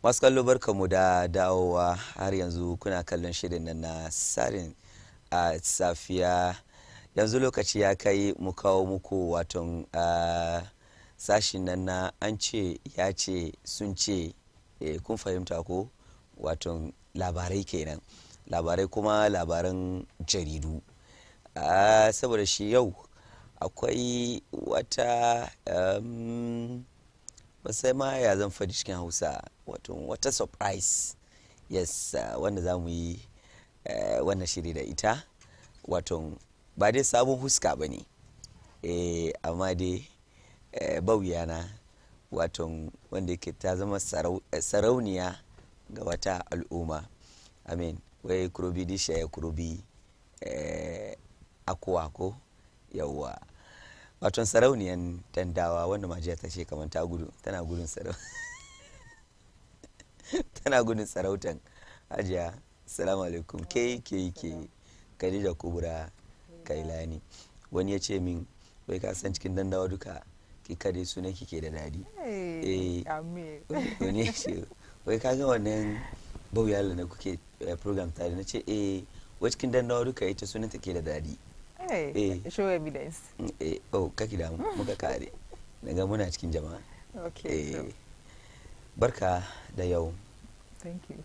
Masu kallo barkamu da dawowa har yanzu kuna kallon shirin nan na Tsarin Safiya. Yanzu lokaci ya kai mu kawo muku waton sashin nan na an ce ya ce sun ce kun fahimta ko waton labarai kenan. Labarai kuma labaran jaridu. Saboda shi yau akwai wata ba sai ma ya zan faɗi cikin Hausa wato wata surprise, yes, wanda za mu yi wannan shiri da ita, wato ba dai sabon huska ba ne, amma dai bauyana wato wanda yake ta zama sarauniya ga wata al'umma. Amin, wai kurobi disha ya kurobi akuwa ko yawwa, wato sarauniyan dandawa wanda majiya ta ce kamar ta gudu, tana gudun tana gudun sarautan hajiya. Assalamu alaikum. Ke Khadija Kubra Kailani. Wani ya ce min wai ka san cikin dandawa duka ki kare sunan kike da dadi. Wani ya ce wai ka ga wannan bauyala na kuke program tare, na ce wai cikin dandawa duka ita sunan take da dadi. Show evidence. Kaki da muka kare daga muna cikin jama'a. Okay. Barka da yau. Thank you.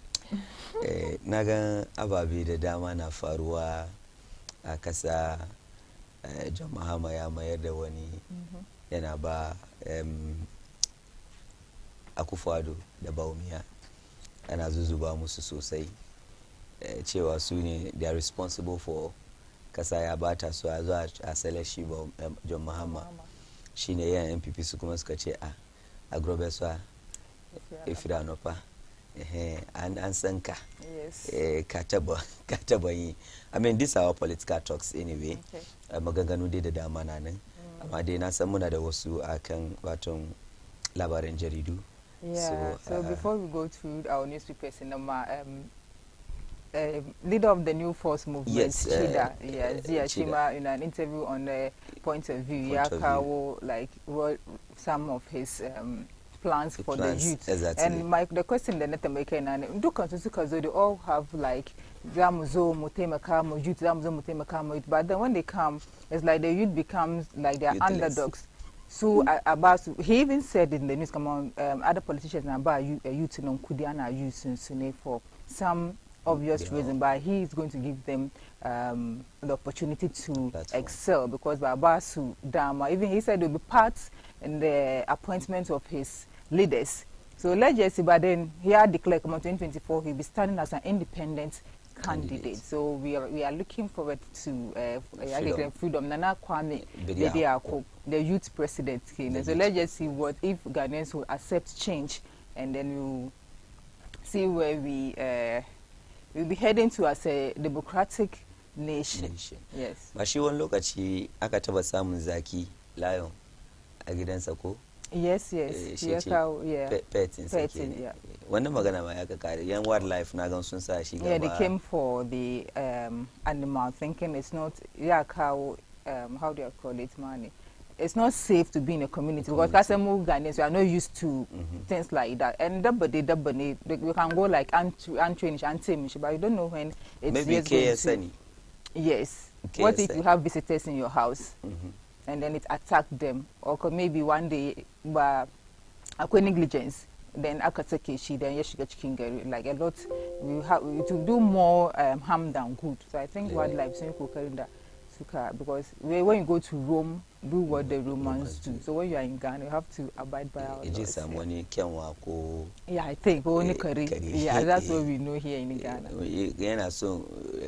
Na ga ababe da dama na faruwa a kasa. Jama'a ya mayar da wani yana ba Akufo-Addo da Bawumia ana zuzuba musu sosai, cewa su ne they are responsible for kasa ya bata su a zuwa a salashi ba John Mahama shine yan NPP su kuma suka ce a grobe su a ifira nofa an san ka, ka taba yi. I mean, these are our political talks anyway. Maganganu dai da dama na nan, amma dai na san muna da wasu akan waton labaran jaridu. So before we go to our newspapers in leader of the New Force movement, Chida, Zia Chima, in an interview on the Point of View, like some of his plans for the youth. Exactly. And the question that they all have like youth, but then when they come, it's like the youth becomes like they're underdogs. So he even said in the news, come on, other politicians about youth in Kudiana youth for some obvious reason, but he is going to give them the opportunity to excel, because Babasu Dama, even he said, will be part in the appointment of his leaders. So let's just see, but then he had declared, come on, 2024, he'll be standing as an independent candidate. So we are looking forward to freedom. Nana Kwame Bediako, the youth president. So let's just see what if Ghanaians will accept change, and then we'll see where we'll be heading to as a democratic nation. Yes. Ba shi wani lokaci aka taba samun zaki lion a gidansa ko? Yes. Petting, yeah. Wannan magana ma ya ka kare yan wildlife na gan sun sa shi gaba. Yeah, they came for the animal, thinking it's not how do I call it, money? It's not safe to be in a community because Kasemu Ghanaians, we are not used to things like that. And we can go like untrained, but you don't know when it's maybe KSN. Yes. KSN. What if you have visitors in your house and then it attacked them, or maybe one day, but negligence, then akatake then yes, like a lot. We have to do more harm than good. So I think wildlife because when you go to Rome, do what the Romans do. So when you are in Ghana, you have to abide by our laws. Yeah, I think only yeah, that's what we know here in Ghana. Ghana so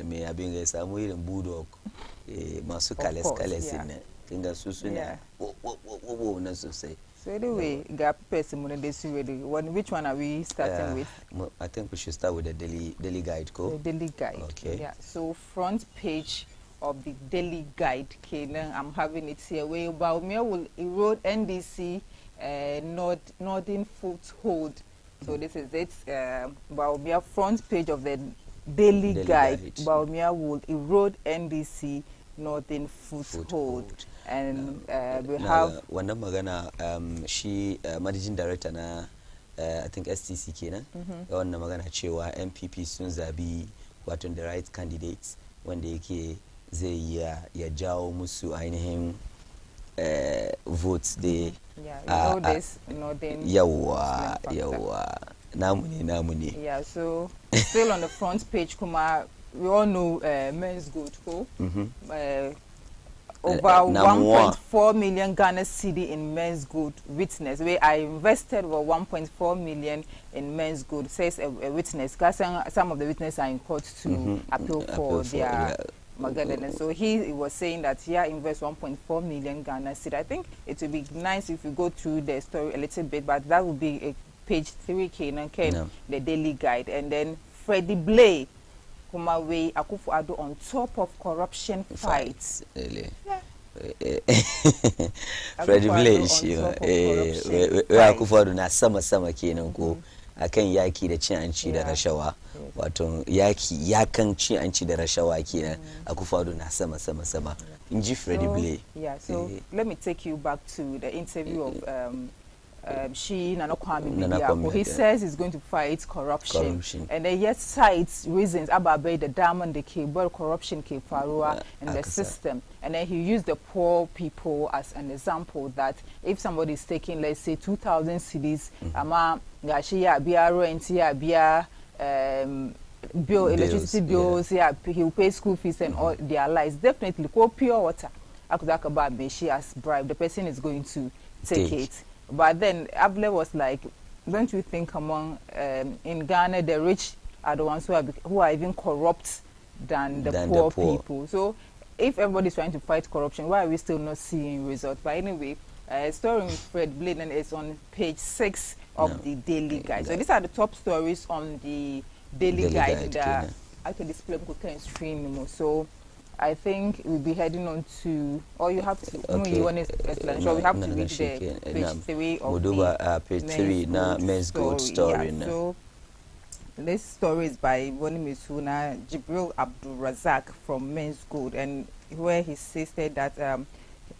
me abinga samu irin bulldog masu kales in kinga susuna na sosai. So anyway, which one are we starting with? I think we should start with the daily guide. The daily guide. Okay. Yeah. So front page of the daily guide, I'm having it here, where Bawumia will erode NDC northern foothold. So this is it. Bawumia front page of the daily guide. Bawumia will erode NDC northern foothold. And we have wannan magana shi managing director na I think STC kenan wannan magana cewa MPP sun zabi wato the right candidates wanda yake zai ya jawo musu ainihin votes da yawa namu ne. Yeah, so still on the front page kuma we all know Men's Good ko over 1.4 million Ghana cedi in Men's Good witness where I invested over 1.4 million in Men's Good, says a witness. Some of the witnesses are in court to appeal for their Magadan. And so he was saying that here invest 1.4 million Ghana cedi. I think it would be nice if you go through the story a little bit, but that would be a page 3 the daily guide. And then Freddie Blay Kumawe Akufo-Addo on top of corruption fights. Really? Yeah. Freddie Blay Akufo-Addo na sama kenan ko akan yaki da cin hanci da rashawa, wato yaki yakan cin hanci da rashawa kenan. Akufo-Addo na sama inji Freddie Blay. Yeah, so let me take you back to the interview of Nana Kwame. He says he's going to fight corruption. And then yet cites reasons about the diamond, the cable corruption, Farua, and the system. And then he used the poor people as an example that if somebody is taking, let's say, 2,000 cedis, bill, electricity bills, he'll pay school fees and all their lives. Definitely, pure water. As bribe, the person is going to take it. But then Abler was like, don't you think among in Ghana the rich are the ones who are even corrupt than the poor people? So if everybody's trying to fight corruption, why are we still not seeing results? But anyway, story with Fred Bladen is on page 6 of the daily guide. So these are the top stories on the daily guide that I can display on screen. So I think we'll be heading on to, or you have to, you want to, so we have to read the page 3 of the page 3 na Men's Good story. Yeah, so this story is by Misuna Jibril Abdul Razak from Men's Good, and where he stated that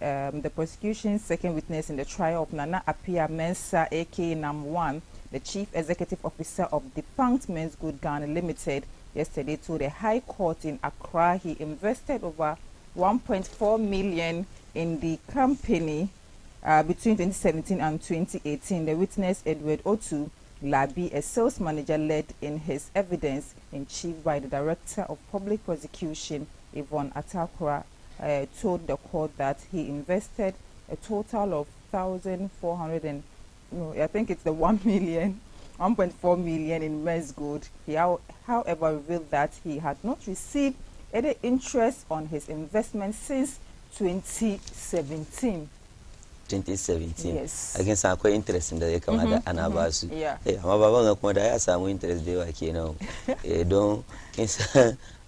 the prosecution's second witness in the trial of Nana Apia Mensah, aka Nam1, the chief executive officer of defunct Men's Good Ghana Limited, yesterday told the High Court in Accra he invested over 1.4 million in the company between 2017 and 2018. The witness, Edward Otu Labi, a sales manager, led in his evidence in chief by the Director of Public Prosecution, Yvonne Atakura, told the court that he invested a total of 1,400 and, I think it's the 1.4 million in Men's Good. He, however, revealed that he had not received any interest on his investment since 2017. 2017. Yes. Again, some quite interesting that they come at Anabasu. Yeah. Hey, my Baba Nakoda has some interest there, like, you know. Don't.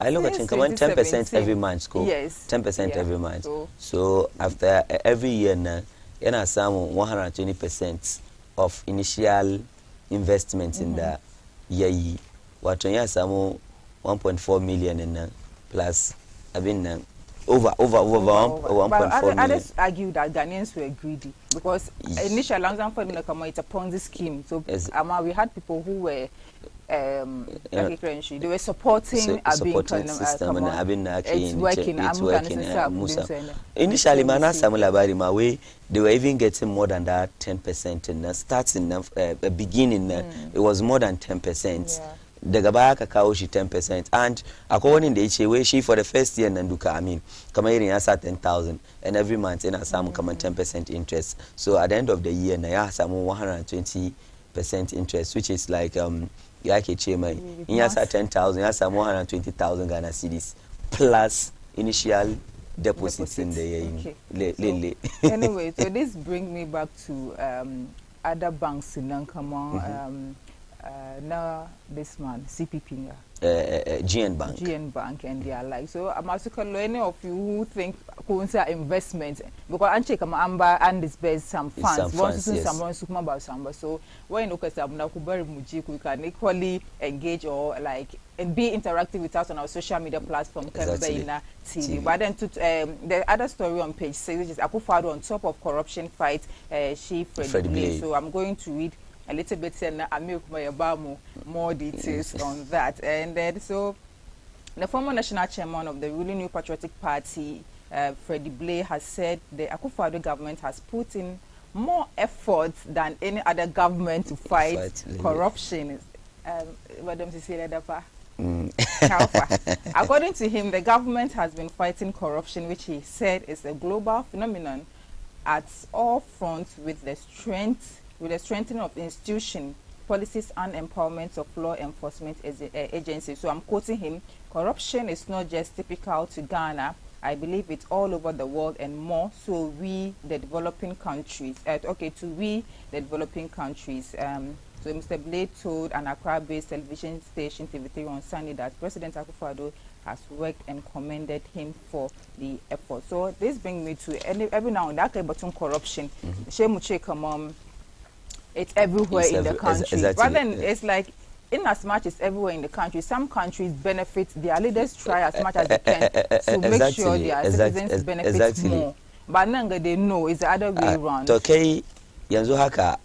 I look at come on 10% every month, school. Yes. 10% every month. So after every year now, you know, some 120% of initial investment in the year. What you have some 1.4 million in plus. I've been over 1.4 million. Others argue that Ghanaians were greedy because initially it's a Ponzi scheme. So we had people who were they were supporting system and it's working. Initially, they were even getting more than that 10%. And starting the beginning, it was more than 10%. Yeah. The Gabaka Kaoshi 10%, and according to the way she for the first year Nanduka, I mean, come here in 10,000, and every month in some come 10% interest. So at the end of the year, I some 120% interest, which is like yake chema. In yasa 10,000, yasa 120,000 Ghana cedis plus initial deposits in the year. Okay. So, anyway, so this brings me back to other banks in Nankama. Now this man CPP GN Bank and they are like, so I'm also any of you who think Kunsa investment because I check Amber and disburse some funds once someone about some, so when you look at some we can equally engage or like and be interactive with us on our social media platform TV. But then to the other story on page 6, which is Akufo-Addo on top of corruption fight, Freddie Blay. So I'm going to read a little bit and more details on that. And then so the former national chairman of the ruling New Patriotic Party, Freddie Blay, has said the Akufo-Addo government has put in more effort than any other government to fight corruption. According to him, the government has been fighting corruption, which he said is a global phenomenon at all fronts with the strengthening of institutions, policies and empowerment of law enforcement agencies. So I'm quoting him, corruption is not just typical to Ghana. I believe it's all over the world and more. So we, the developing countries, so Mr. Blade told an Accra-based television station TV3 on Sunday that President Akufo-Addo has worked and commended him for the effort. So this brings me to every now and then about corruption. It's everywhere in the country. But then it's like, in as much as everywhere in the country, some countries benefit, their leaders try as much as they can to make sure their citizens benefit more. But now they know it's the other way around. Okay, yanzu haka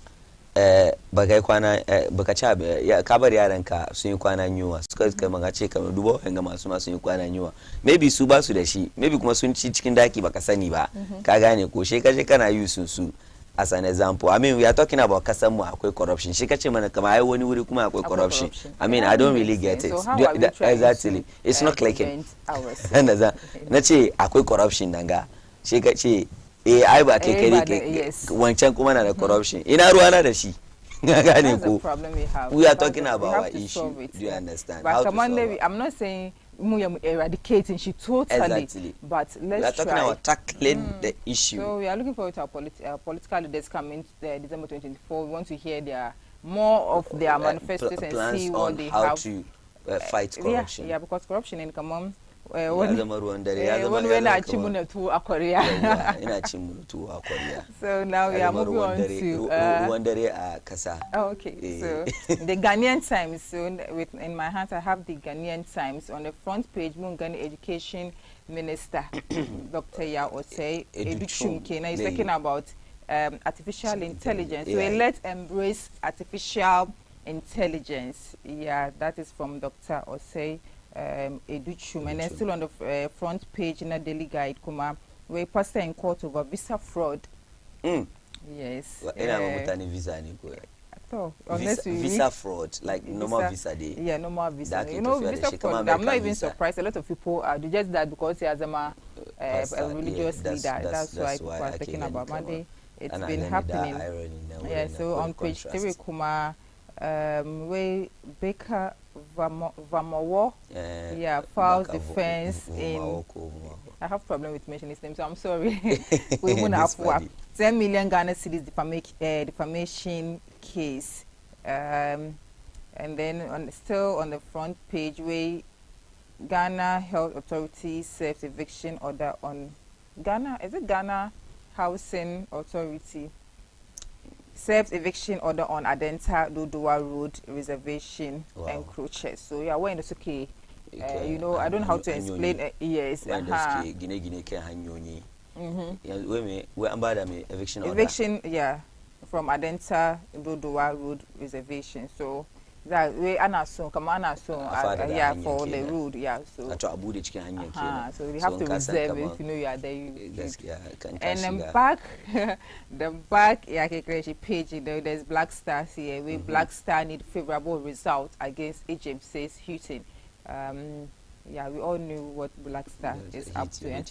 bakai kwana bakacha ya kabari yaranka sun yi kwana nyuwa suka kai magace kamar dubo hanga masu sun yi kwana nyuwa maybe su ba su da shi maybe kuma sun ci cikin daki baka sani ba ka gane ko she kaje kana yi su as an example. I mean, we are talking about kasamu akwai corruption. She kache mana kama ai wani wuri kuma akwai corruption. I mean, I don't really get it. So exactly. It's not clicking. Nace akwai corruption nanga. She kache ai ba kai kare wancan kuma na da corruption. Ina ruwa na da shi. That's the problem we have. We are talking about our issue. Do you understand? But come on, I'm not saying eradicating she totally, but let's we are talking try. about tackling the issue. So we are looking forward to our political leaders coming December 2024. We want to hear more of their manifestos and see what they how have to fight corruption. Yeah, because corruption in common. So now we are moving on to okay, so the Ghanaian Times. So in my hand I have the Ghanaian Times. On the front page, Mungani Education Minister Dr. Ya Osei Educhumke is talking about artificial intelligence. So let's embrace artificial intelligence. Yeah, that is from Dr. Osei Educhum. And then still on the front page in a daily guide, where pastor in court over visa fraud. Yes. Visa fraud, like normal visa day. Yeah, normal visa. You know, visa fraud. I'm not even surprised. A lot of people do just that because he has a religious leader. That's why people are talking about Monday. It's been happening. Yeah. So on page 3, where Baker Vamawo, files defense in. I have problem with mentioning his name, so I'm sorry. We won't have 10 million Ghana cedis defamation case, and then still on the front page, where Ghana Health Authority serves eviction order on Ghana. Is it Ghana Housing Authority? Serves eviction order on Adenta Dodowa Road reservation encroaches. So yeah, we're in the okay. You know, I don't know how to explain. Yes. Eviction order. Eviction, yeah, from Adenta Dodowa Road reservation. So that way, for the road, yeah. So so we have to reserve if you know you are there. And then back, the back, page, you know, there's Black Stars here. Where Black Star need favorable result against HMC's Houston. Yeah, we all knew what Black Star is up to. And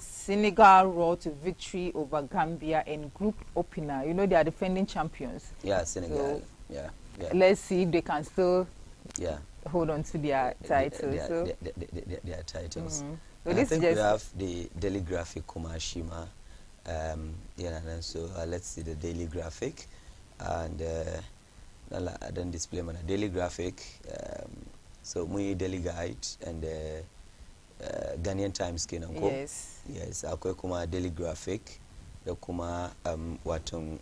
Senegal road to victory over Gambia in group opener. You know, they are defending champions. Yeah, Senegal. So, yeah. Let's see if they can still hold on to their titles. Their titles. So this I think we have the daily graphic Kumashima. And so let's see the daily graphic. And I don't display my daily graphic. So my daily guide and Ghanaian Times Yes, akwe kuma daily graphic. The kuma watung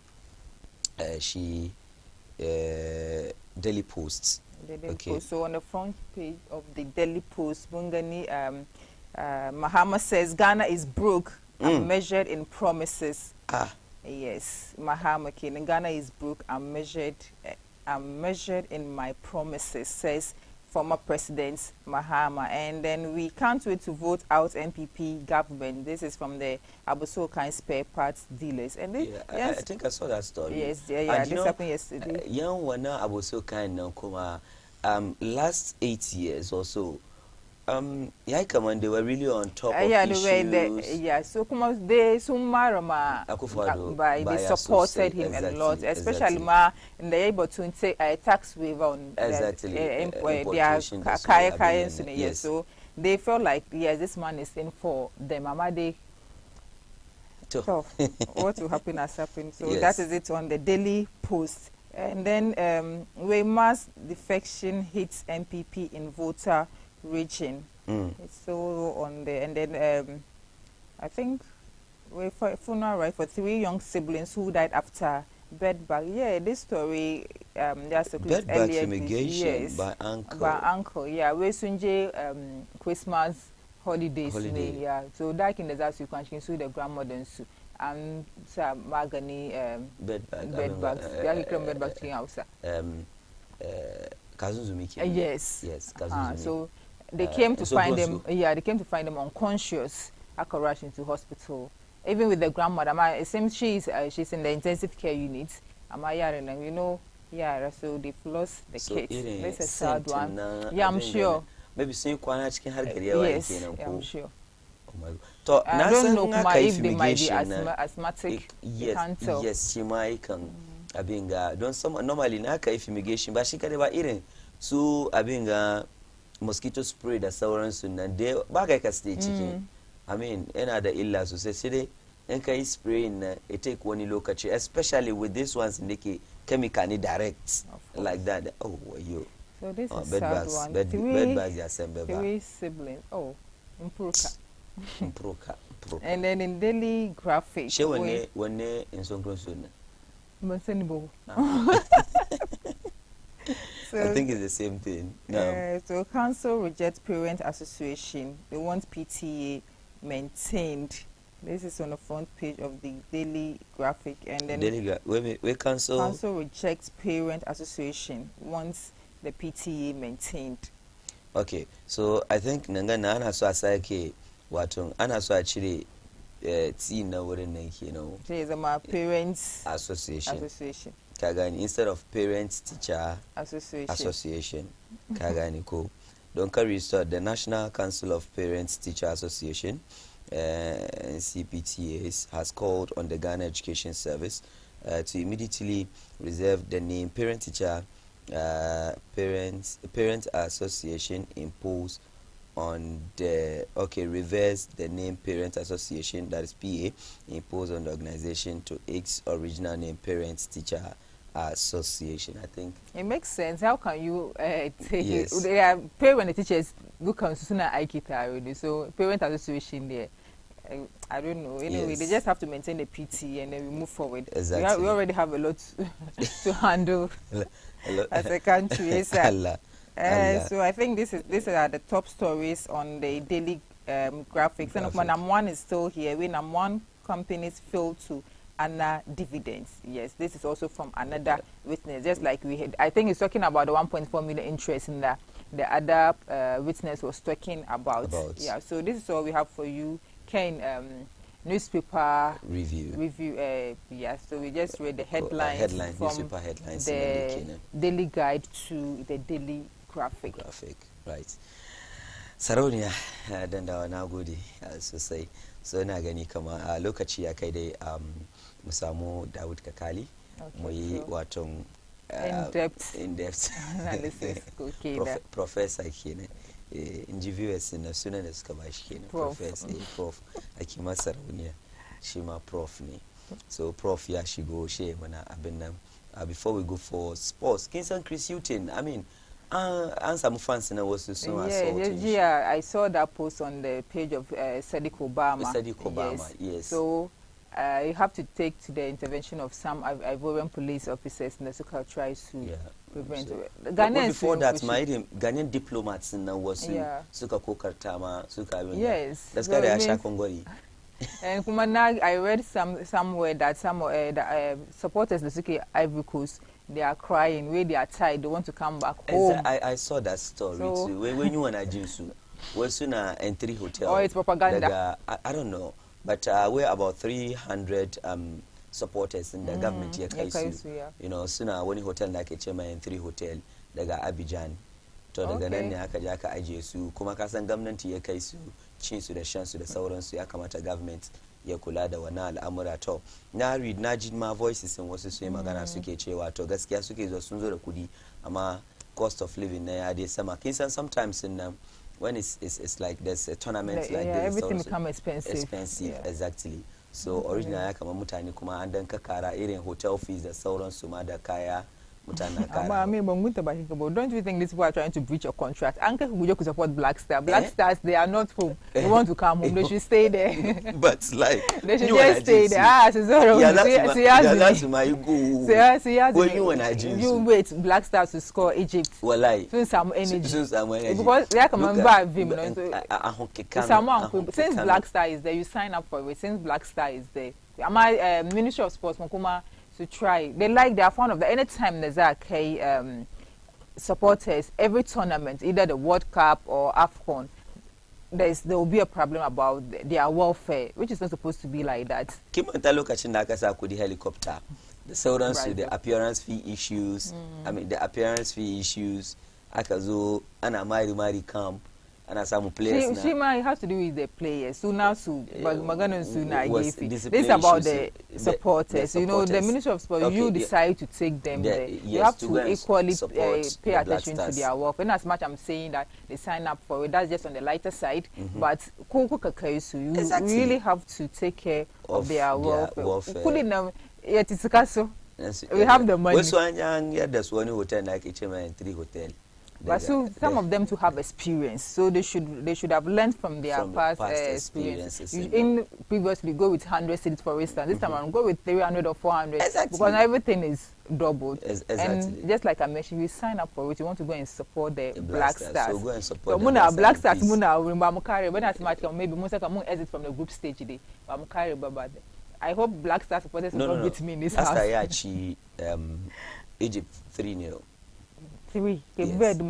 she daily posts. Post. So on the front page of the daily post, Bungani Mahama says Ghana is broke and measured in promises. Yes, Mahama King. Ghana is broke. I'm measured in my promises, says former President Mahama. And then we can't wait to vote out NPP government. This is from the Abosokan spare parts dealers. And they, I think I saw that story. Yes, yeah, this happened yesterday. Young wana Abosokan now come last 8 years or so. Yeah, come on, they were really on top of issues. So come they Sumarama by they supported him a lot, especially ma and they able to take a tax waiver on their kaya. So they felt like this man is in for them. Mama they tough. What will happen has happened. So that is it on the Daily Post. And then where mass defection hits MPP in voter region. It's so on there. And then I think we for funeral right for 3 young siblings who died after bedbug. Yeah, this story there's a bedbug fumigation by uncle. By uncle, yeah. We sunje Christmas holidays. Yeah. So that in the house you can see the grandmothers and some magani bedbugs. Yeah, he come bedbugs in house. Yes. Kazunzumi. So they came to find them. Yeah, they came to find them unconscious. I could rush into hospital. Even with the grandmother, it seems she's in the intensive care unit. So they've lost the kids. This is a sad one. Yeah, I'm sure. Maybe seeing yes, yeah, I'm sure. Oh my God. I don't know if they might be asthmatic. Yes, she might can. Normally naka fumigation, but she can never eat. So mosquito spray da sauransu nan dai ba kai ka stay cikin yana da illa sosai sai dai in ka yi spray na it take wani lokaci, especially with this ones in the chemical ni direct like that. Oh wayo. So this is sad one. Bed bags ya sembe ba. 3 siblings. Oh, Improka. And then in Daily Graphic. She one in Sonkronso na. Monsenibo. So, I think it's the same thing. No. So council rejects parent association. They want PTA maintained. This is on the front page of the Daily Graphic. And then we council rejects parent association. Wants the PTA maintained. Okay, so I think nangana ana so asake wato ana so achire T na wurin nan kenan. There is a parents association. Kagani instead of parents teacher association. Kagani ko. Don't carry start the National Council of Parents Teacher Association CPTAs has called on the Ghana Education Service to immediately reserve the name parent teacher parent association imposed on the reverse the name parent association, that is PA, imposed on the organization to its original name parent teacher association. I think it makes sense. How can you take yes. it? They are parent teachers look on sooner already, so parent association there. I don't know. Anyway, yes. They just have to maintain the PT and then we move forward. Exactly. We already have a lot to handle as a country. Yes, so I think these are the top stories on the Daily Graphics. And number 1 is still here. When number 1 companies fail to honor dividends. Yes, this is also from another witness. Just like we had, I think he's talking about the 1.4 million interest in the other witness was talking about. Yeah, so this is all we have for you. Ken, newspaper review. Yeah, so we just read the headlines from newspaper headlines the Daily Guide to the Daily Graphic. Right. Sarauniya dan da na gode sosai. So ina gani kama a lokaci ya kai dai mu samu Dawud Kakali mu yi waton in-depth analysis. Professor kenan. Viewers na sunan da suka ba shi kenan prof ake masa Sarauniya shi ma prof ne. So prof ya shigo shi mana abin nan before we go for sports. Kin san Chris Hutton, I mean some fans in yeah, I saw that post on the page of Sadiq Obama. Yes. So you have to take to the intervention of some Ivorian police officers in the Suka tries to prevent. Ghanaians before that, my Ghanaian diplomats in was Suka Kokartama, Suka. Yes. That's why they are Kongori. And kuma now I read somewhere that some the supporters the Suki Ivory Coast, they are crying where they are tired, they want to come back home. I saw that story so, too. When you want to jinsu, we're soon entry hotel. Oh, it's propaganda. I don't know, but we're about 300 supporters in the government here. Yeah. You know, sooner when hotel like a chairman entry hotel, daga Abidjan. To daga nan ne aka je aka ajiye su kuma ka san gwamnati ya kai su cin su da shan su da sauransu ya kamata government ya kula da wannan al'amura to na read na ji ma voices in wasu su yi magana suke cewa to gaskiya suke zo sun zo da kudi amma cost of living na ya dai sama kin san sometimes in when it's like there's a tournament like this everything become expensive exactly so original ya kama mutane kuma an dan kakara irin hotel fees da sauransu ma da kaya. Don't you think these people are trying to breach your contract? Uncle Hujo could support Black Star. Black Stars, they are not home. They want to come home. They should stay there. But like they should just stay there. Ah, so that's my go. You wait, Black Stars to score Egypt. Well, like since some energy. Because they are coming back. Since Black Star is there, you sign up for it. Since Black Star is there, my Ministry of Sports, Makuma. To try, they are fond of that. Anytime there's supporters, every tournament, either the World Cup or AFCON, there will be a problem about their welfare, which is not supposed to be like that. The helicopter, the sauransu, the appearance fee issues. I mean the appearance fee issues. Akazo, ana mari camp. And as some players she might have to do with the players. So now, this is about the supporters. You know, the Ministry of Sport. You decide to take them there. You have to equally pay attention to their work. And as much I'm saying that they sign up for it, that's just on the lighter side. But you really have to take care of their work. We have the money. There's one hotel like HMI and 3 hotel. But so some of them to have experience, so they should have learned from their past experiences. In previously go with 100 cities for instance. This time around go with 300 or 400 because everything is doubled. And just like I mentioned, you sign up for it. You want to go and support the Black Stars. So go and support the Black Stars. When as much maybe most exit from the group stage today. I hope Black Stars supporters will not beat me in this house. Egypt 3-0. 3. Yes. Egypt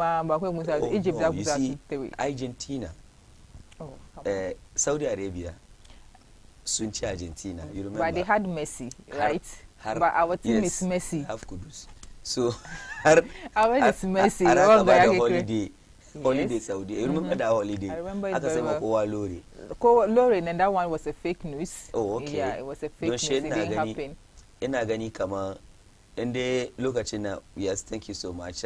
no, you see, 3. Argentina. Saudi Arabia. Sunchi Argentina. You remember? But they had Messi, right? But our team is Messi. Have Kudus. So our is Messi. Holiday Saudi. You remember that holiday? I remember it very well. Lori, and that one was a fake news. Oh, okay. Yeah, it was a fake news. It didn't happen. Gani kama inde lokacin na yes thank you so much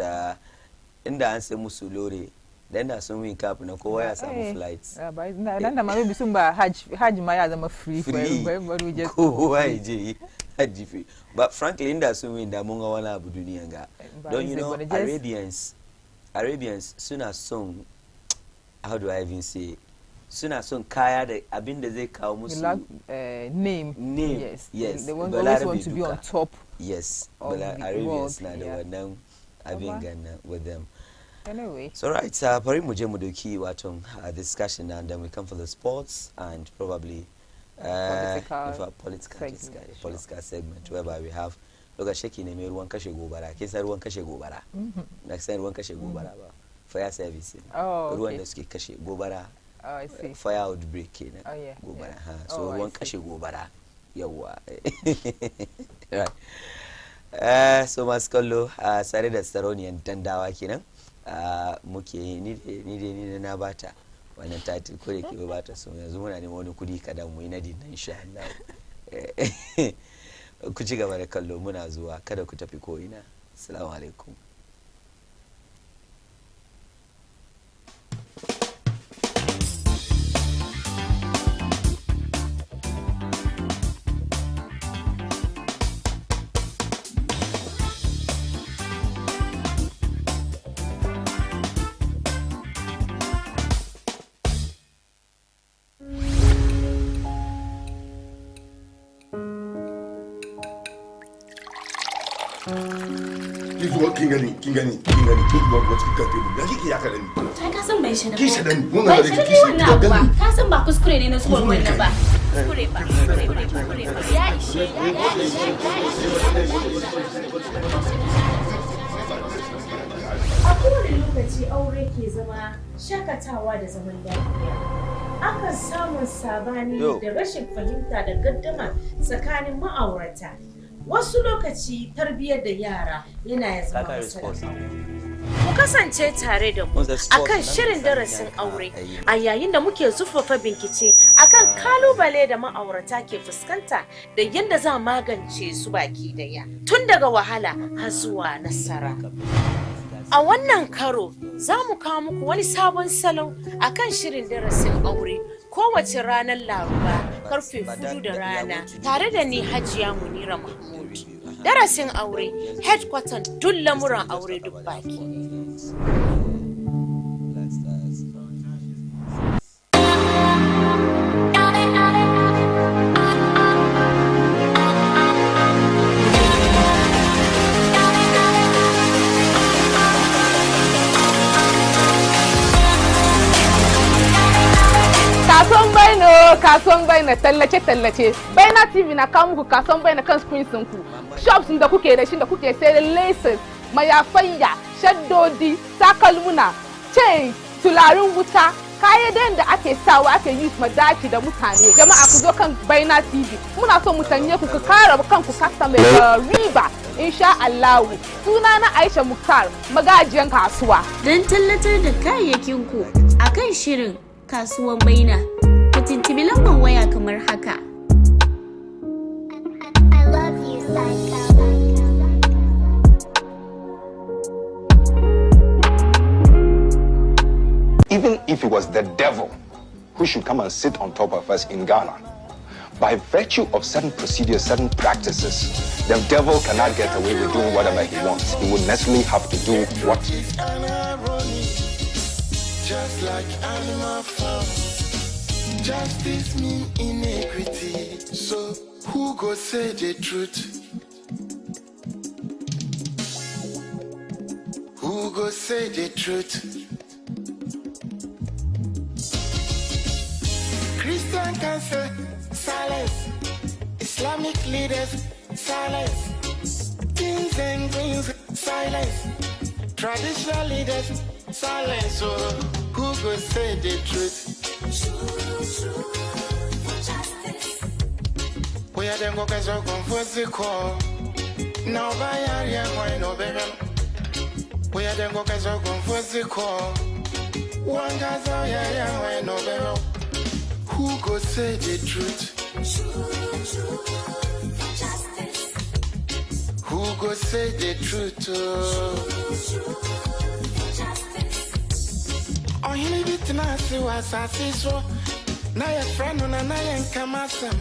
inda an sai musu lore dan na sun win cap na kowa ya samu flights dan da ma sun ba hajj ma ya zama free for everybody just kowa ya je hajji free but frankly inda sun win da mun ga wani abu duniya ga don you know Arabians suna son how do I even say suna son kaya da abin da zai kawo musu name yes they always want to be on top. Yes, but Arabians now the one I've been with them. Anyway. So right, Pari Muje Mudoki Watum discussion and then we come for the sports and probably political segment whereby we have look at shaking a one kashe gobara, kisa one kashe gobara. Next time one kashe gobara fire service. Oh, okay. One kashe gobara. Oh, I see. Fire outbreak gobara. So one kashe gobara. Right. So maskallo sare da Saronian Dandawa kenan muke ni na bata wannan title ko da ke bata so yanzu muna neman wani kudi kadan mu yi na dinnan insha Allah ku ci gaba da kallo muna zuwa kada ku tafi ko ina assalamu alaikum. Kingani, talk about what you can do. Kiki yakani. Kai ka san bai shi da. Kishi da ni. Bai shi da wannan abu ba. Ka san ba kuskure ne na so wannan ba. A kowane lokaci aure ke zama shakatawa da zaman lafiya. Akan samun sabani da rashin fahimta da gaddama tsakanin ma'aurata. Wasu lokaci tarbiyyar da yara yana ya zama matsala. Ku kasance tare da mu akan shirin darasin aure a yayin da muke zurfafa bincike akan kalubale da ma'aurata ke fuskanta da yadda za magance su baki daya tun daga wahala har zuwa nasara. A wannan karo za mu kawo muku wani sabon salon akan shirin darasin aure kowace ranar Laraba karfe 4 da rana tare da ni Hajiya Munira Mahmud. Darasin aure headquarter duk lamuran aure duk baki. Kasuwan baina tallace baina TV na kawo muku kasuwan baina kan screen ku shops da kuke da shi da kuke sai da laces mayafayya shaddodi takalmuna chain tularin wuta kayan da ake sawa ake use madaki da mutane jama'a ku zo kan baina TV muna so mu tanye ku ku kara kanku customer riba insha Allah sunana Aisha Muktar magajiyan kasuwa dan tallatar da kayayyakin ku akan shirin kasuwan baina tintibi lambar waya kamar haka. I love you, Psycho. Even if it was the devil who should come and sit on top of us in Ghana, by virtue of certain procedures, certain practices, the devil cannot get away with doing whatever he wants. He will necessarily have to do what. Just like animal farm. Justice mean inequity, so who go say the truth? Who go say the truth? Christian can say silence, Islamic leaders silence, kings and queens silence, traditional leaders silence, so who go say the truth? We are them go so confused the call. Now by area why no baby. We are them go so confused the call. One guy's yeah why no baby. Who go say the truth? Who go say the truth? Oh, he need it now, see what's I see so. Now your friend on an iron come asem.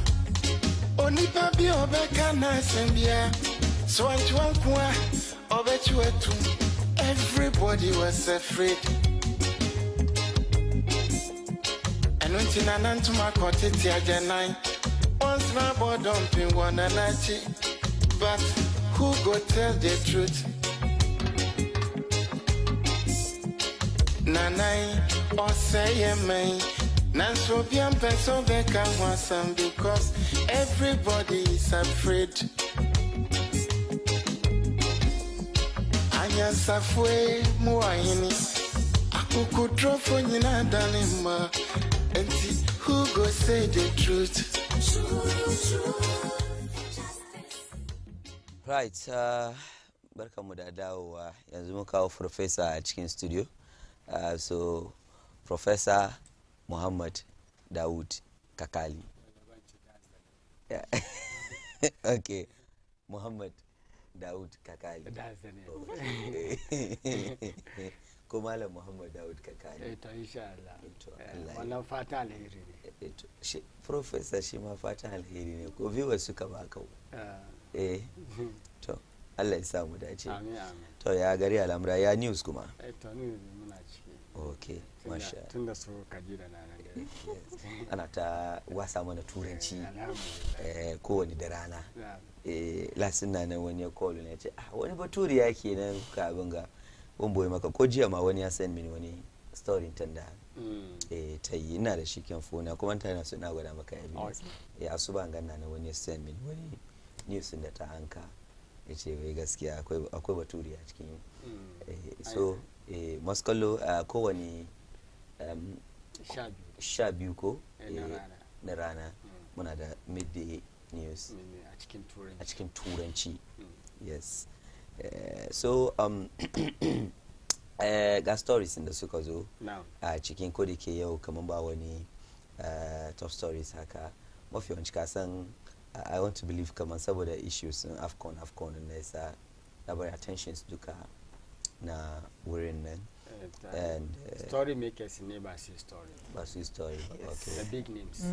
Only papi obeka na sembia. So I'm to one obet you at two. Everybody was afraid. And when Tina to my cottage again nine. Once my boy dumping one and but who go tell the truth? Nanai or say me. Nanso bien person beka wasam because everybody is afraid. Anya safwe muayini. Akuku drofo nyina danima. Enti who go say the truth? Right, barkamu da dawowa yanzu mun kawo professor a cikin studio. So Professor Muhammad Daud Kakali. Yeah. Okay. Muhammad Daud Kakali. That's the name. Ko Malam Muhammad Daud Kakali. To insha Allah. Wannan fata alheri ne. Shi Professor shi ma fata alheri ne ko viewers suka baka. To Allah ya sa mu dace. Amin amin. To ya gari al'amura ya news kuma. To news muna ciki. Okay, masha. Tunda su kaji da nan gari. Ana ta wasa mana turanci kowane da rana. Lasin na nan wani ya call ne ya ce wani baturi yake nan ka abin ga boye maka ko jiya ma wani ya send mini wani story tanda ta yi ina da shi kan fona kuma tana suna gwada maka evidence ya su ban ganna na wani send min wani news da ta hanka ya ce wai gaskiya akwai baturi a cikin so maskallo kowane 12 ko na rana muna da midday news a cikin turanci yes so ga stories da suka zo a cikin ko da ke yau kamar ba wani top stories haka mafi yawanci kasan I want to believe kamar saboda issues in afcon na yasa labarai attentions duka na wurin nan and story makers ne ba su story okay the big names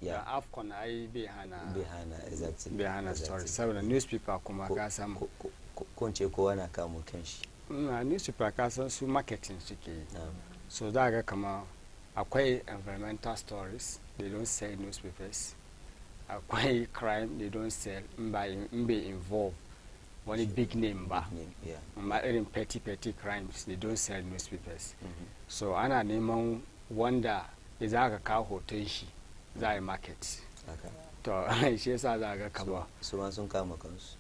yeah afcon ai bai hana exactly bai hana story saboda newspaper kuma ka samu ko ce kowa na kamo kanshi newspaper ka san su marketing suke so za ga kama akwai environmental stories they don't sell newspapers akwai crime they don't sell in bai involve wani big name ba amma irin petty crimes they don't sell newspapers so ana neman wanda ya za ka kawo hoton shi za a yi market to shi yasa za ga kama su ma sun kama kansu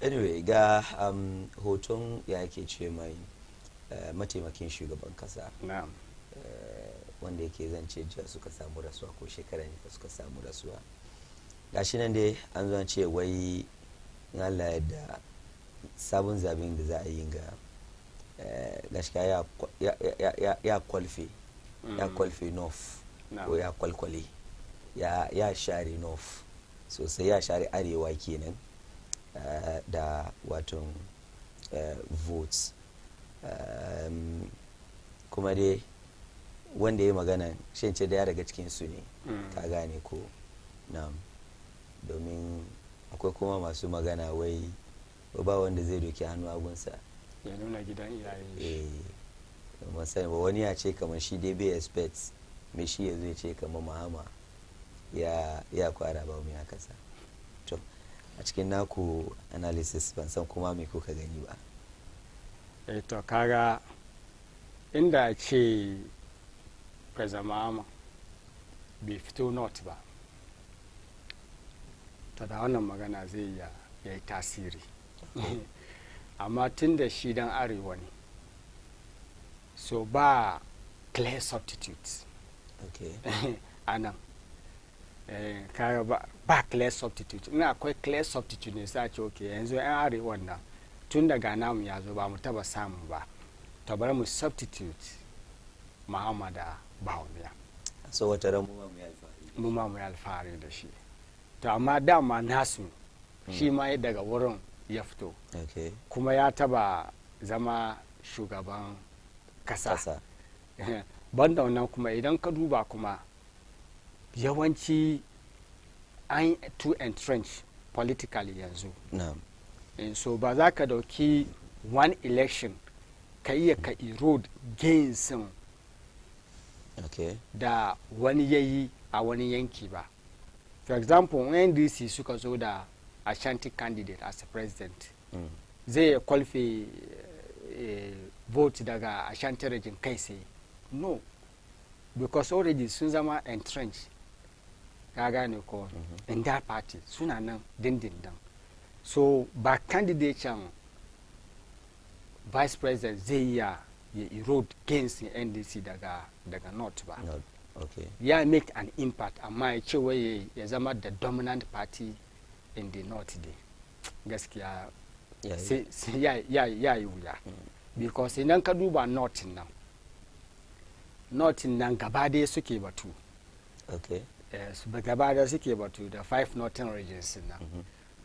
anyway ga hoton ya ke ce mai mataimakin shugaban kasa wanda yake zance jiya suka samu rasuwa ko shekara ne suka samu rasuwa gashi nan dai an zo ce wai Allah yadda sabon zabin da za a yi ga gaskiya ya kwalfe north ko ya kwalkwale ya share north sosai ya share arewa kenan da waton votes kuma dai wanda ya magana shi ce daya daga cikin su ne ka gane ko na'am domin akwai kuma masu magana wai ba wanda zai doki hannu agunsa ya nuna gidan iyayen shi ba wani ya ce kamar shi dai bai expect mai shi ya zai ce kamar mahama ya kwara ba mai kasa to a cikin naku analysis ban san kuma me kuka gani ba to kaga inda ce Mahama bai fito not ba ta da wannan magana zai ya yi tasiri amma tun da shi dan arewa ne so ba clear substitutes anan kaga ba clear substitute ina akwai clear substitute ne sa ce okay yanzu yan arewa nan tun daga namu ya zo ba mu taba samu ba to bari mu substitute Mahama da Bawumia so wata ran mu ma mu alfahari da shi to amma dama nasu shi ma daga wurin ya fito kuma ya taba zama shugaban kasa banda wannan kuma idan ka duba kuma yawanci an too entrenched politically yanzu so ba za ka dauki one election ka iya ka erode gains da wani yayi a wani yanki ba. For example, when NDC suka zo da Ashanti candidate as a president, zai qualify vote daga Ashanti region kai sai no, because already sun zama entrenched ka gane ko in that party suna nan dindindin, so ba candidate vice president zai ya erode gains NDC daga north ba. Ya make an impact amma ya ce wai ya zama the dominant party in the north day gaskiya ya yi wuya because idan ka duba north nan gaba dai suke batu gaba da suke batu da 5 northern regions nan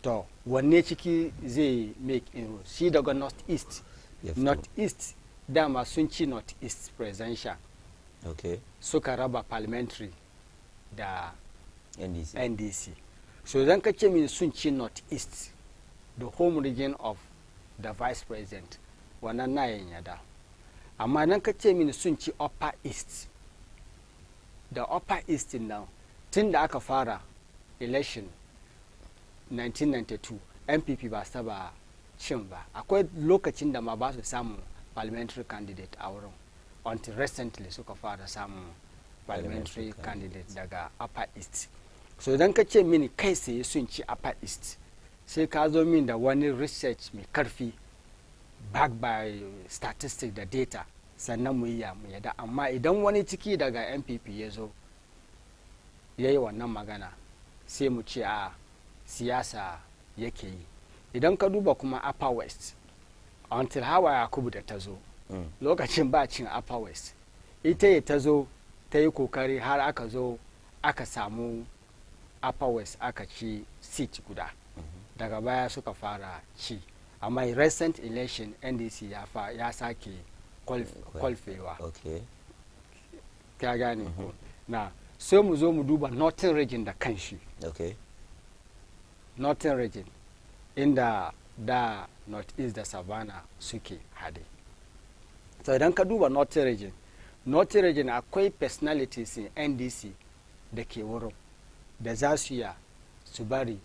to wanne ciki zai make inroads shi daga north east dama sun ci north east presidential suka raba parliamentary da NDC. So zan ka ce min sun ci north east, the home region of the vice president, wannan na yin yada. Amma nan ka ce min sun ci upper east, the upper east now, tun da aka fara election 1992, MPP ba su taba cin ba. Akwai lokacin da ma ba su samu parliamentary candidate a wurin. until recently suka fara samun parliamentary candidate daga Upper East. So idan ka ce mini kai sai sun ci Upper East, sai ka zo min da wani research mai karfi backed by statistics da data, sannan mu yi mu yada. Amma idan wani ciki daga NPP ya zo ya yi wannan magana, sai mu ce a siyasa yake yi. Idan ka duba kuma Upper West, until Hawa Yakubu da ta zo lokacin ba cin Upper West, ita ya ta zo ta yi kokari har aka zo aka samu Upper West aka ci seat guda. Daga baya suka fara ci, amma recent election NDC ya sake kwalfewa. Ka gane ko na sai mu zo mu duba Northern Region da kanshi. Northern Region inda da North East da Savannah suke hade. So idan ka duba Northern Region akwai personalities in NDC da ke wurin da za su ya su bari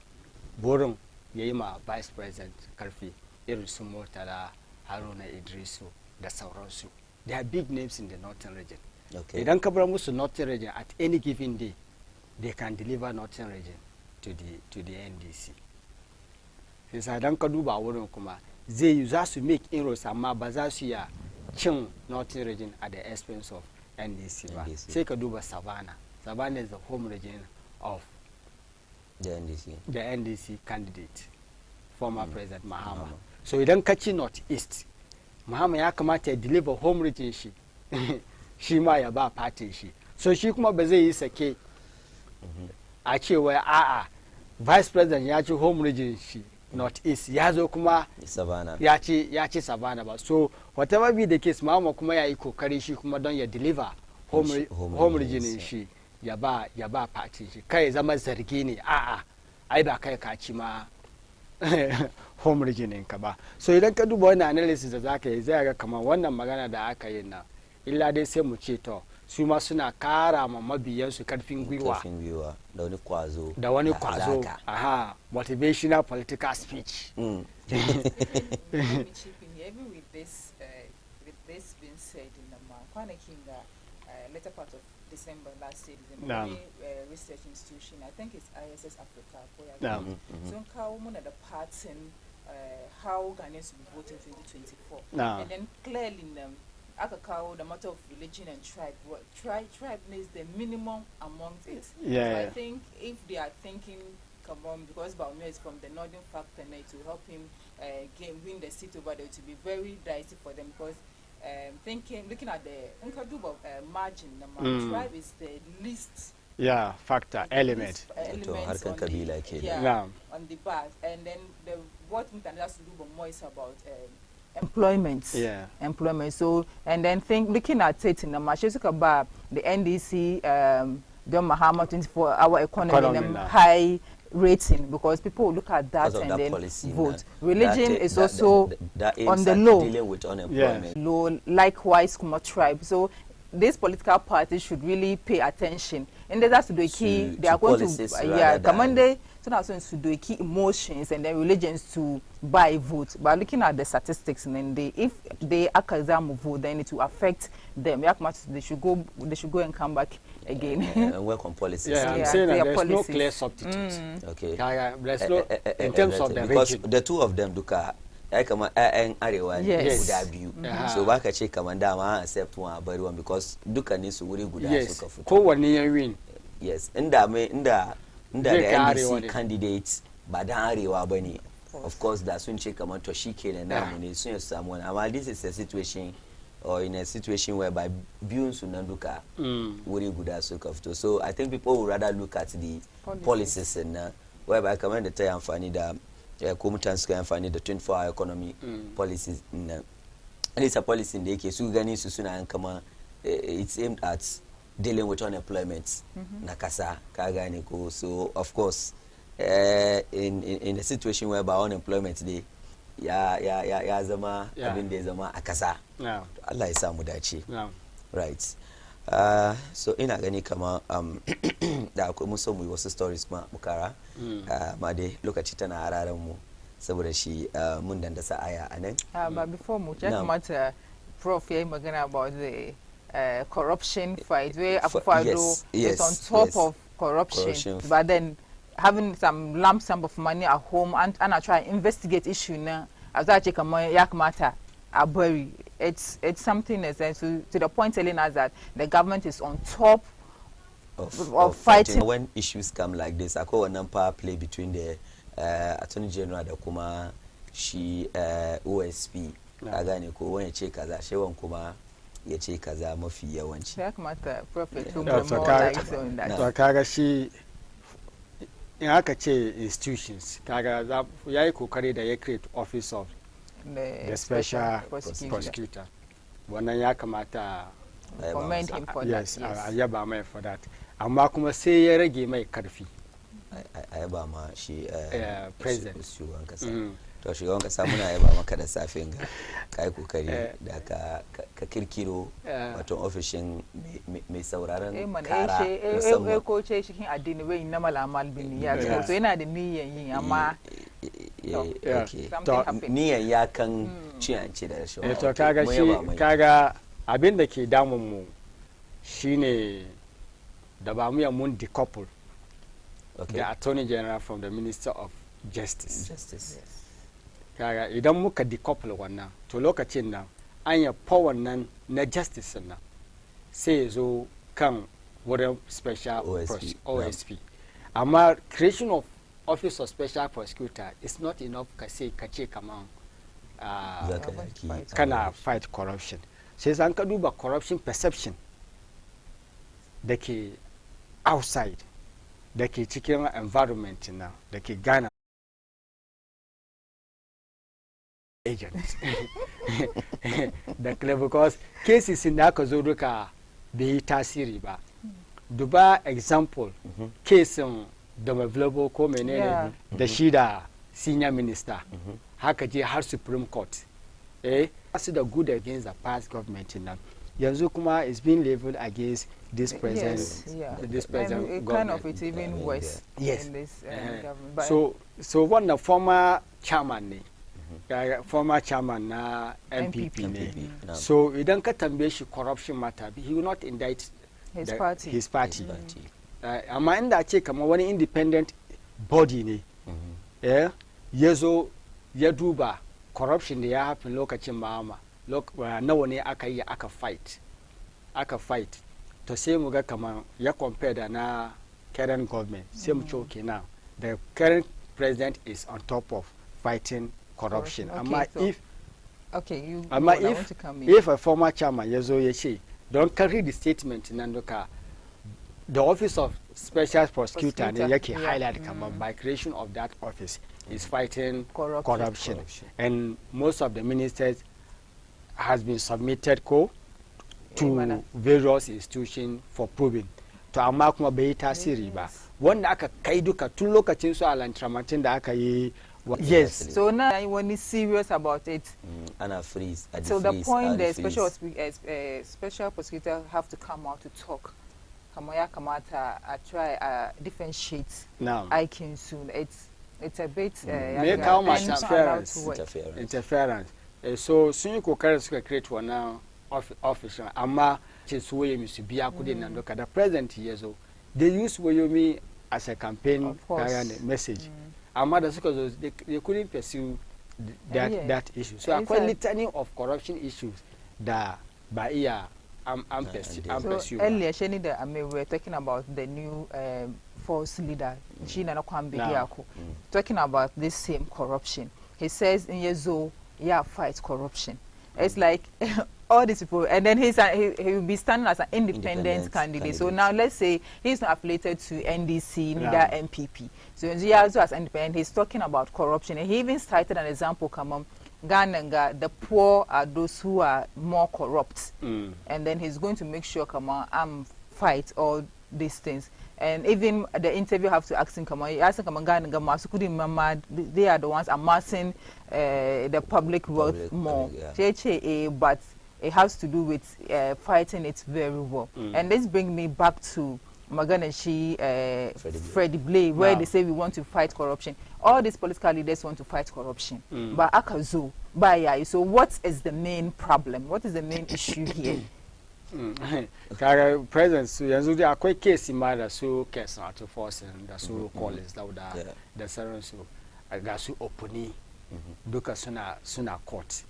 wurin ya yi ma Vice President karfi, irin su Murtala, Haruna Idrisu da sauransu. They are big names in the Northern Region. Idan ka bar musu Northern Region, at any given day they can deliver Northern Region to the NDC. Sai idan ka duba wurin kuma zai yi za su make inroads, amma ba za su ya cin Northern Region at the expense of NDC ba. Sai ka duba Savannah is the home region of the NDC candidate, former President Mahama. So idan ka ci North East, Mahama ya kamata ya deliver home region shi shi ma ya ba party shi. So shi kuma ba zai yi sake a cewa a'a Vice President ya ci home region shi North East, ya zo kuma Savannah ya ci Savannah ba. So whatever be the case, Mahama kuma ya yi kokari shi kuma don ya deliver home region shi ya ba party shi. Kai zama zargi ne a'a ai ba kai ka ci ma home region ka ba. So idan ka duba wannan analysis da zaka yi, zai ga kamar wannan magana da aka yi na illa dai sai mu ce to su ma suna kara ma mabiyansu karfin gwiwa da wani kwazo aha, motivational political speech. Even with this being said in the kwanakin da later part of December last year, the research institution, I think it's ISS Africa, so kawo muna da pattern how Ghanaians will vote in 2024, and then clearly aka kawo the matter of religion and tribe. Tribe is the minimum amongst it. So I think if they are thinking, come on, because Baumia is from the northern factor, to help him win the seat over there, to be very dicey for them, because looking at the margin, tribe is the least factor element on the bar, and then what we can just do more is about employment. So and then looking at it in the market about the NDC John Mahama 24-hour economy high rating, because people look at that and then vote. Religion is also on the low. Dealing with unemployment. Low, likewise, tribe. So these political parties should really pay attention. And that's the key. They are going to command so now to do key emotions and then religions to buy vote. But looking at the statistics, and then if they akazam vote, then it will affect them. They should go and come back again. And work on policies. I'm saying that there's no clear substitute. Okay. There's no in terms of the because region. the two of them duka kama arewa guda biyu. So baka ce kaman dama accept one bari one, because duka ne su wuri guda suka fito. Kowanne ya win. Yes, inda the NDC candidates ba dan arewa bane, of course da sun ce kaman to shikenan namu ne sun yi samu wani, amma this is a situation or in a situation whereby biyun su nan duka wuri guda suka fito. So I think people would rather look at the policies and whereby kaman da ta yi amfani da ko mutane suka yi amfani da 24-hour economy policies and it's a policy da yake su gani su suna kama it's aimed at dealing with unemployment na kasa, ka gane ko. So of course in a situation whereby unemployment dey ya zama abin da ya zama a kasa, Allah ya samu dace. Right. So ina gani kama da akwai muso mu wasu stories ma mukara ma dai lokaci tana hararan mu saboda shi mun danda sa aya anan. But before mu check matter Prof yayi magana about corruption fight where Akufo-Addo is on top of corruption, but then having some lump sum of money at home and I try to investigate issue now as I check my yak matter bury it's something as to the point telling us that the government is on top of fighting. When issues come like this, I call a number play between the Attorney General the Kuma she OSP agane ko when check kaza she won kuma ya ce kaza mafi yawanci ya kamata prophet to kaga shi in aka ce institutions kaga yayi kokari da ya create office of the special prosecutor wannan ya kamata commend him for that. Yes, I yaba mai for that amma kuma sai ya rage mai karfi a yaba ma shi president shugaban kasa to shugaban kasa muna yaba maka da safin ga kai kokari da ka kirkiro wato ofishin mai sauraron kara musamman ko ce shi addini wai na malamal bin ya so yana da niyyar yin amma niyyar ya kan ciyanci da rashin to kaga shi kaga abin da ke damun mu shine da ba mu mun decouple the Attorney General from the Minister of Justice. Yes. Kaga idan muka decouple wannan to lokacin nan an ya power nan na justice nan sai zo kan wurin special OSP. Amma creation of office of special prosecutor is not enough kace kaman kana fight corruption. Sai san ka duba corruption perception da ke outside da ke cikin environment na da ke Ghana agents da clever because cases in da aka zo duka bai yi tasiri ba. Duba example cases da available ko menene da shi da senior minister haka je har Supreme Court su da good against the past government nan yanzu kuma is being leveled against this present this present government. Kind of it's even worse in this government. So one the former chairman ne former chairman na MPP ne. So idan ka tambaye shi corruption matter he will not indict his party. Amma inda ce kamar wani independent body ne yazo ya duba corruption da ya happen lokacin Mahama nawa ne aka yi aka fight to sai mu ga kamar ya compare da na current government sai mu ce now the current president is on top of fighting corruption. Amma if a former chairman yazo ya ce don carry the statement nan duka the office of special prosecutor ne yake highlight kamar by creation of that office is fighting corruption. And most of the ministers has been submitted to various institutions for proving to amma kuma bai tasiri ba wanda aka kai duka tun lokacin su alantramatin da aka yi. Yes. So now when he's serious about it, Anna freeze. So the point the special prosecutor have to come out to talk. Kamaya Kamata try differentiate. Now I can soon. It's a bit make how much interference. So soon you could create one now official. Amma Chiswe Misubia couldn't and look at the present years. They use Wayomi as a campaign message. Amma because they couldn't pursue that issue. So quite litany of corruption issues that by ear I'm pursuing. Earlier, we were talking about the new force leader, Gina Kwambi, talking about this same corruption. He says in Yezo, fight corruption. It's like all these people, and then he will be standing as an independent candidate. So now let's say he's not affiliated to NDC, neither MPP. So he also as independent, he's talking about corruption. And he even cited an example, Ghana, the poor are those who are more corrupt. And then he's going to make sure, fight all these things. And even the interview have to ask him, they are the ones amassing the public wealth more. But it has to do with fighting it very well. And this brings me back to Maganashi, Freddie Blay, where they say we want to fight corruption. All these political leaders want to fight corruption. But Akazu, so what is the main problem? What is the main issue here? kaga president su yanzu da akwai case ma da su case na to force da su college da sauran su ga su opuni duka suna court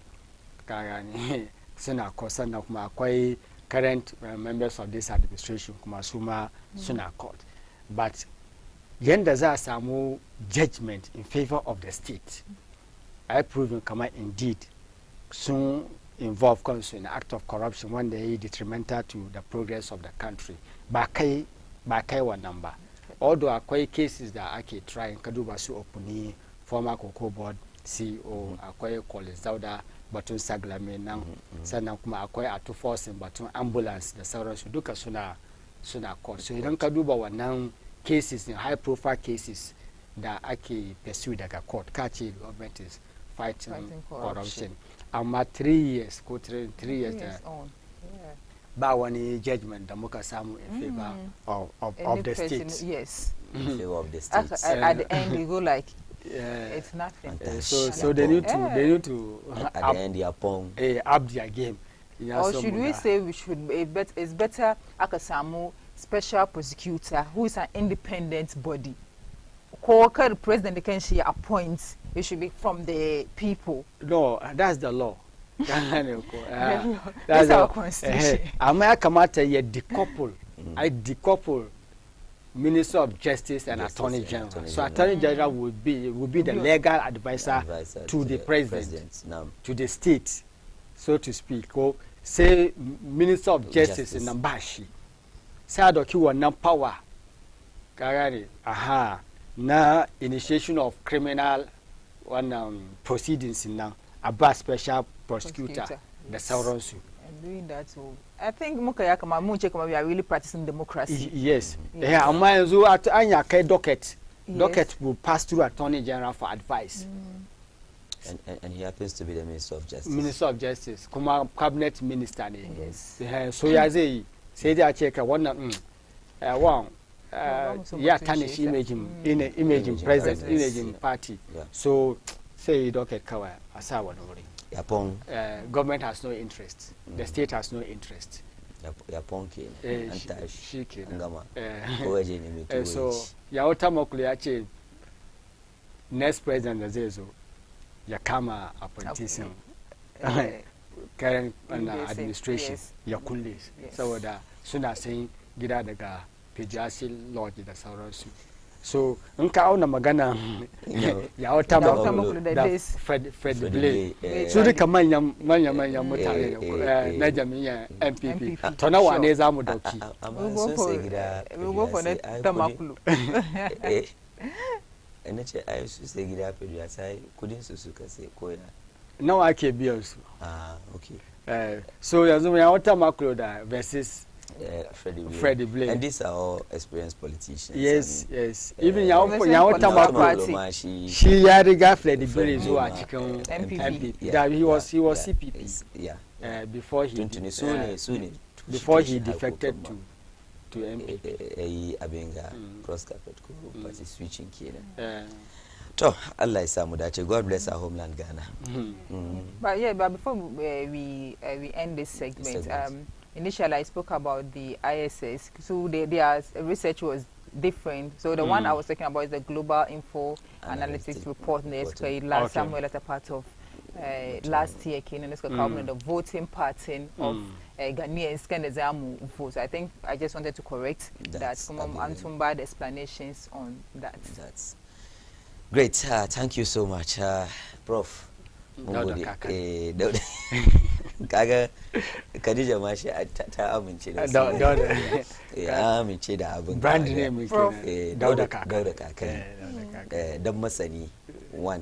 kaga ne suna court sannan kuma akwai current members of this administration kuma su ma suna court but yanda za a samu judgment in favor of the state I proven kama indeed sun involve kansu in act of corruption wanda ya detrimental to the progress of the country ba kai wannan ba although akwai cases da ake trying ka duba su opuni former cocoa board CEO akwai college dauda batun saglame nan sannan kuma akwai atu forcing batun ambulance da sauransu duka suna court so idan ka duba wannan cases in high profile cases da ake pursue daga court ka ce government is fighting corruption amma 3 years ko 3 years on ba wani judgment da muka samu in favor of the state. Yes. In favor of the state. At the end you go like it's nothing. So they need to at the end up their game. Or should we say it's better akasamu special prosecutor who is an independent body. Ko president can she appoint, it should be from the people. No, that's the law. That's our constitution. America matter ye decouple. I decouple Minister of Justice and Attorney General. So Attorney General would be the legal advisor to the president, to the state, so to speak. Or say Minister of Justice in Nambashi. Say adoki wana power. Kagari, na initiation of criminal proceedings in now about special prosecutor the sauransu. And doing that, so I think mukaya kama munche kama we are really practicing democracy. Yes. Yeah, amma yanzu anya kai docket. Docket will pass through Attorney General for advice. And he happens to be the Minister of Justice. Minister of Justice, kuma cabinet minister. Yes. So ya say da check one yeah, tarnish imaging president, imaging party. So say docket kawa asawa nori. Government has no interest. The state has no interest. So ya otamakulu ya ce next president da zai zo ya kama appointees current administration ya kulle saboda suna sayin gida daga Pejasi Lodge da sauransu. So in ka auna magana ya wata da Fred Blay su duka manyan mutane na jami'an MPP to nawa ne zamu dauki ina ce ai su sai gida Pejasi sai kudin su suka sai koya nawa ake biyan su okay so yanzu ya wata makulo da versus Freddie Blay. And these are all experienced politicians. Yes. Even Yawata Party, she riga Freddie Blay zuwa cikin MPP. That he was CPP. Before he defected to MPP. Abenga cross carpet party switching kenan. To Allah ya samu dace. God bless our homeland Ghana. But before we end this segment. Initially, I spoke about the ISS. So their research was different. So the one I was talking about is the Global Info Analytics Report in the SPA last somewhere latter part of last year. The voting pattern of Ghanaians can vote. So I think I just wanted to correct that. Some bad explanations on that. That's great. Thank you so much, Prof. Kaga Khadija ma shi ta amince da su ya amince da abin brand name Dauda Kaka dan masani 1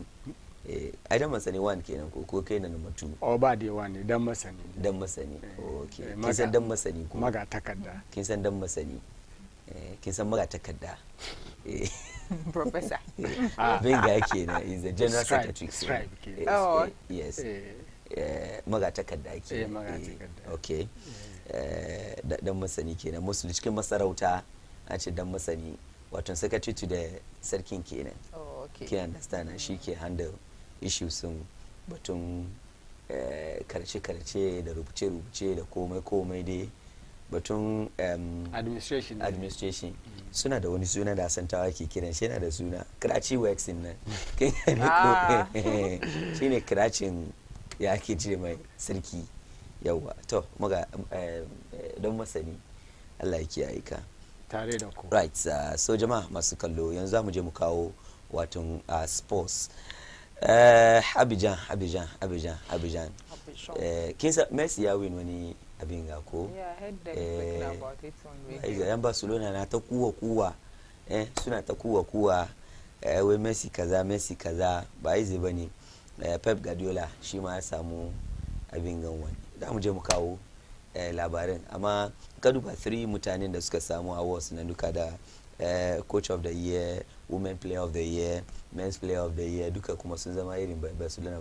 ai dan masani 1 kenan ko kai na number 2 o ba dai 1 dan masani okay kin san dan masani ko maga takarda kin san dan masani kin san maga takarda Professor Benga kenan is the general secretary. Oh yes. Maga takarda ke okay dan masani kenan musu cikin masarauta a ce dan masani wato secretary to the sarkin kenan. Ke understand shi ke handle issues sun batun karce da rubuce da komai dai batun administration suna da wani suna da santawa ke kiran shi, yana da suna Karachi Works nan shine Karachin ya ake ce mai sarki yawa. To muga don masani Allah ya kiyaye ka tare da ku. Right, so jama'a masu kallo yanzu za mu je mu kawo watan sports. Abidjan kin sa Messi ya win wani abin ga ko yan Barcelona na ta kuwa suna ta kuwa wai Messi kaza ba yi bane. Pep Guardiola shi ma ya samu abin gan wani. Da mu je mu kawo labarin, amma ka duba 3 mutanen da suka samu awards na duka da coach of the year, women player of the year, men's player of the year, duka kuma sun zama irin Barcelona.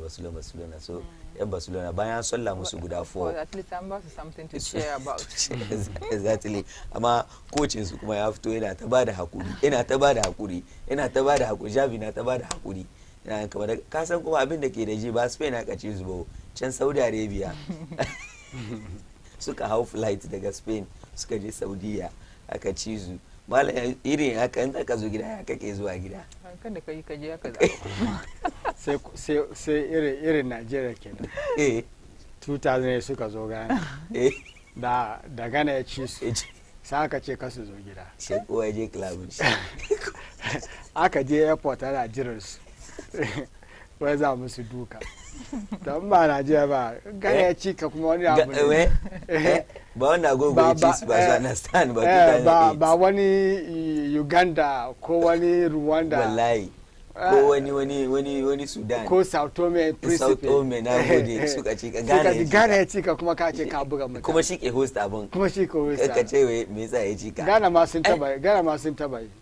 So yan Barcelona bayan solla musu guda 4. At least I'm something to share about. Exactly. Amma coachin su kuma ya fito yana ta bada hakuri, Javi na ta bada hakuri. Yana kamar ka san kuma abin da ke da ji ba Spain aka ci su ba, can Saudi Arabia suka hau flight daga Spain suka je Saudiya aka ci su. Malam irin haka in aka zo gida ya kake zuwa gida kan da kai ka je haka sai irin Najeriya kenan 2000 suka zo Ghana da Ghana ya ci su sai aka ce kasu zo gida sai kowa je club aka je airport ana jiran su wai za musu duka don ba Najeriya ba Ghana ya ci ka kuma wani abu ne ba wani agogo ya ci su ba su understand ba wani Uganda ko wani Rwanda wallahi ko wani Sudan ko Sao Tome Principe na gode suka ci ka Ghana ya ci ka kuma ka ce ka buga mutum kuma shi ke host abun ka ce wai me yasa ya ci ka Ghana ma sun taba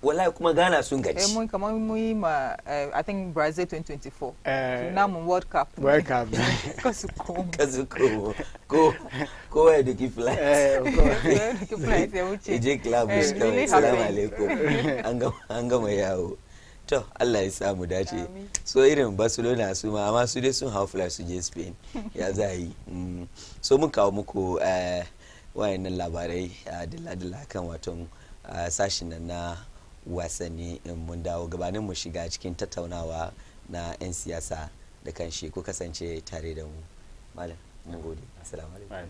wallahi kuma Ghana sun gaci mun kamar mu yi ma I think Brazil 2024 na mun World Cup kasu ko ya duki flight ya wuce je club assalamu alaikum an gama yawo. To Allah ya samu dace. So irin Barcelona su ma amma su dai sun hau flight su je Spain ya za yi. So mun kawo muku wayannan labarai dilla kan waton sashin nan na wasanni in mun dawo gabanin mu shiga cikin tattaunawa na 'yan siyasa da kan shi ku kasance tare da mu. Malam mun gode. Assalamu alaikum.